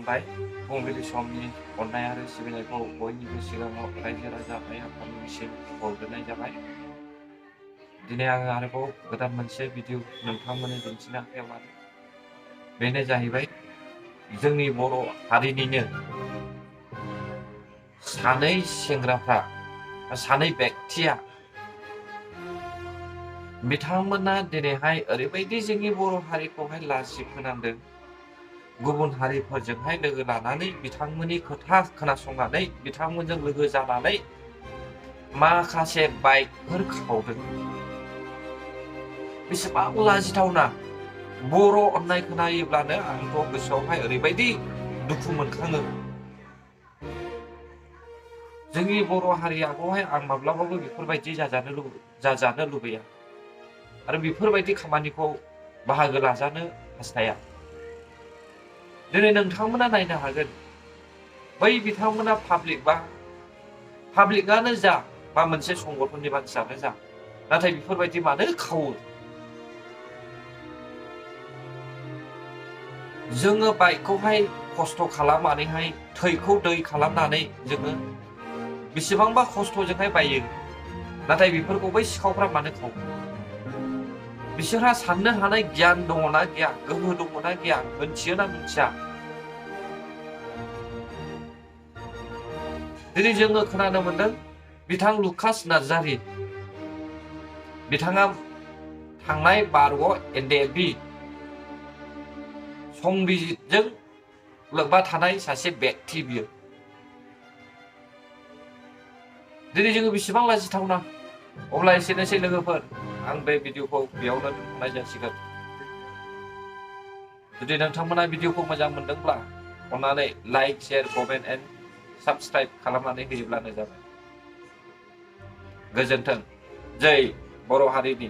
खुलुमबाय फुंबिलि समनि अननाय आरो सिबिनायखौ बयनिबो सिगाङाव रायजो राजा आइ आफानिसिम बावग्रोनाय जाबाय। दिनै आङो आरोबाव गोदान मोनसे भिडिअ नोंथांमोननो दिन्थिनो आखायाव लादों। बेनो जाहैबाय जोंनि बर' हारिनिनो सानै सेंग्राफ्रा सानै व्यक्तिया बिथांमोना दिनैहाय ओरैबायदि जोंनि बर' हारिखौहाय लाजि फोनांदों। गुबुन हारिफोरजोंहाय लोगो लानानै बिथांमोननि खोथा खोनासंनानै बिथांमोनजों लोगो जानानै माखासे बाइकफोर खावदों। बेसेबां लाजिथावना! बर' अननाय खोनायोब्लानो आंथ' गोसोआवहाय ओरैबायदि दुखु मोनखाङो। जोंनि बर' हारियाखौहाय आं माब्लाबाबो बेफोरबायदि जाजानो लुबैया आरो बेफोरबायदि खामानिखौ बाहागो लाजानो हास्थाया। दिनै नोंथांमोना नायनो हागोन बै बिथांमोना पाब्लिकआनो जा बा मोनसे संगठननि मानसियानो जा, नाथाय बेफोरबायदि मानो खावो? जोङो बाइकखौहाय खस्थ' खालामनानैहाय थैखौ दै खालामनानै जोङो बेसेबांबा खस्थ'जोंहाय बायो, नाथाय बेफोरखौ बै सिखावफ्रा मानो खावो? बिसोरहा साननो हानाय गियान दङना गैया, गोहो दङना गैया, मोनथियोना मिथिया? दिनै जोङो खोनानो मोनदों बिथां लुकास नार्जारि बिथाङा थांनाय 12 NDFB संबिजितजों लोब्बा थानाय सासे व्यक्ति बियो। दिनै जोङो बेसेबां लाजिथावना! अब्ला एसेनोसै लोगोफोर, आं बे भिडिअखौ बेयावनो दोनथ'नाय जासिगोन। जुदि नोंथांमोना भिडिअखौ मोजां मोनदोंब्ला अन्नानै like, share, comment and subscribe खालामनानै होयोब्लानो जाबाय। गोजोन्थों। जै बर' हारिनि